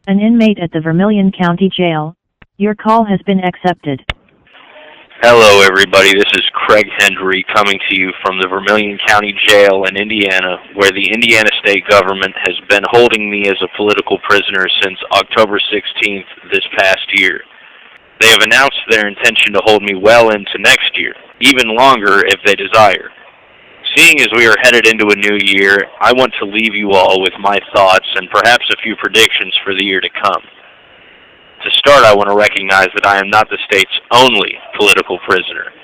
An inmate at the Vermilion County Jail. Your call has been accepted. Hello everybody, this is Craig Hendry coming to you from the Vermilion County Jail in Indiana, where the Indiana state government has been holding me as a political prisoner since October 16th this past year. They have announced their intention to hold me well into next year, even longer if they desire. Seeing as we are headed into a new year, I want to leave you all with my thoughts and perhaps a few predictions for the year to come. To start, I want to recognize that I am not the state's only political prisoner.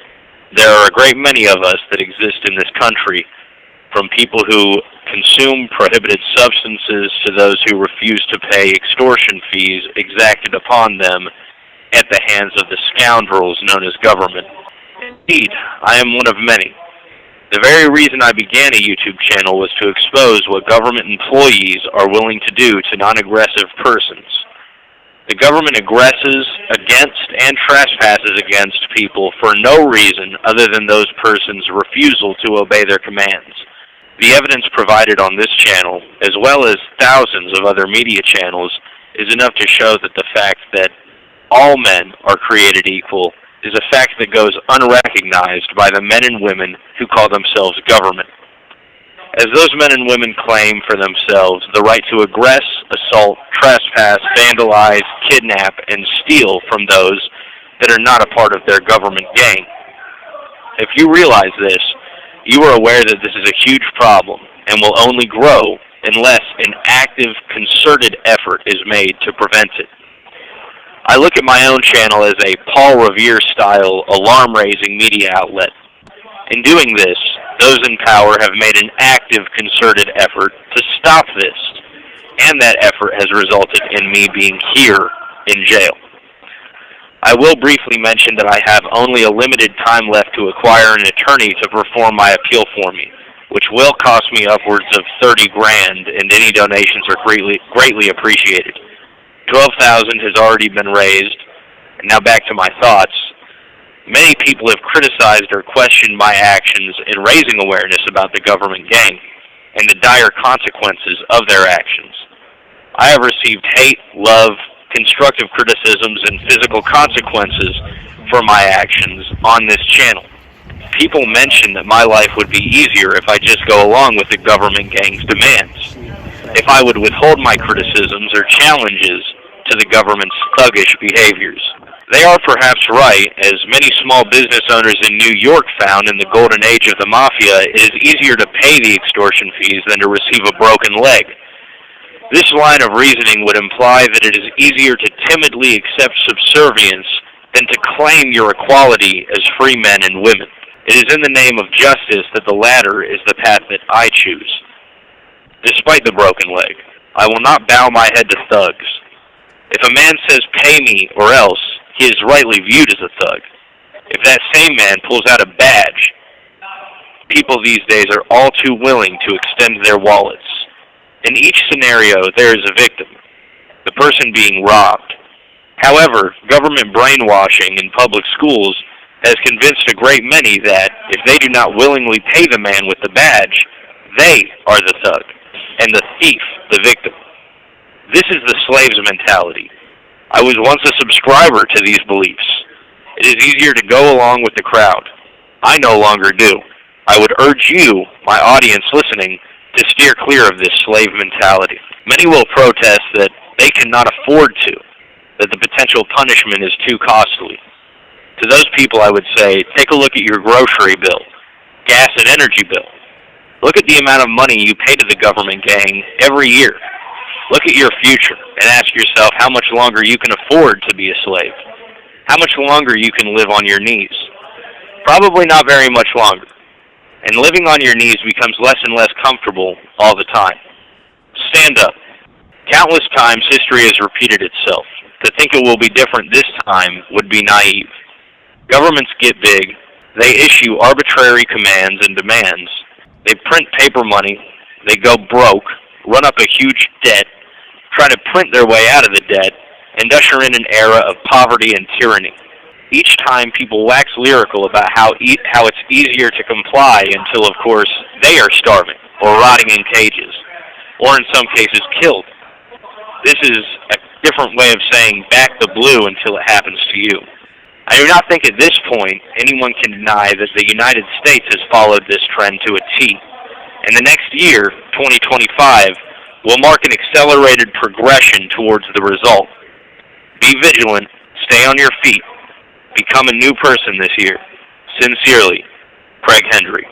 There are a great many of us that exist in this country, from people who consume prohibited substances to those who refuse to pay extortion fees exacted upon them at the hands of the scoundrels known as government. Indeed, I am one of many. The very reason I began a YouTube channel was to expose what government employees are willing to do to non-aggressive persons. The government aggresses against and trespasses against people for no reason other than those persons' refusal to obey their commands. The evidence provided on this channel, as well as thousands of other media channels, is enough to show that the fact that all men are created equal is a fact that goes unrecognized by the men and women who call themselves government. As those men and women claim for themselves the right to aggress, assault, trespass, vandalize, kidnap, and steal from those that are not a part of their government gang. If you realize this, you are aware that this is a huge problem and will only grow unless an active, concerted effort is made to prevent it. I look at my own channel as a Paul Revere-style, alarm-raising media outlet. In doing this, those in power have made an active, concerted effort to stop this, and that effort has resulted in me being here in jail. I will briefly mention that I have only a limited time left to acquire an attorney to perform my appeal for me, which will cost me upwards of $30,000, and any donations are greatly appreciated. $12,000 has already been raised, and now back to my thoughts. Many people have criticized or questioned my actions in raising awareness about the government gang and the dire consequences of their actions. I have received hate, love, constructive criticisms, and physical consequences for my actions on this channel. People mention that my life would be easier if I just go along with the government gang's demands, if I would withhold my criticisms or challenges to the government's thuggish behaviors. They are perhaps right, as many small business owners in New York found in the golden age of the mafia, it is easier to pay the extortion fees than to receive a broken leg. This line of reasoning would imply that it is easier to timidly accept subservience than to claim your equality as free men and women. It is in the name of justice that the latter is the path that I choose. Despite the broken leg, I will not bow my head to thugs. If a man says, "Pay me or else," he is rightly viewed as a thug. If that same man pulls out a badge, people these days are all too willing to extend their wallets. In each scenario, there is a victim, the person being robbed. However, government brainwashing in public schools has convinced a great many that if they do not willingly pay the man with the badge, they are the thug, and the thief the victim. This is the slave's mentality. I was once a subscriber to these beliefs. It is easier to go along with the crowd. I no longer do. I would urge you, my audience listening, to steer clear of this slave mentality. Many will protest that they cannot afford to, that the potential punishment is too costly. To those people I would say, take a look at your grocery bill, gas and energy bill. Look at the amount of money you pay to the government gang every year. Look at your future and ask yourself how much longer you can afford to be a slave. How much longer you can live on your knees. Probably not very much longer. And living on your knees becomes less and less comfortable all the time. Stand up. Countless times history has repeated itself. To think it will be different this time would be naive. Governments get big. They issue arbitrary commands and demands. They print paper money. They go broke, run up a huge debt, try to print their way out of the debt, and usher in an era of poverty and tyranny. Each time people wax lyrical about how it's easier to comply until, of course, they are starving or rotting in cages, or in some cases killed. This is a different way of saying back the blue until it happens to you. I do not think at this point anyone can deny that the United States has followed this trend to a T. And the next year, 2025, will mark an accelerated progression towards the result. Be vigilant, stay on your feet, become a new person this year. Sincerely, Craig Hendry.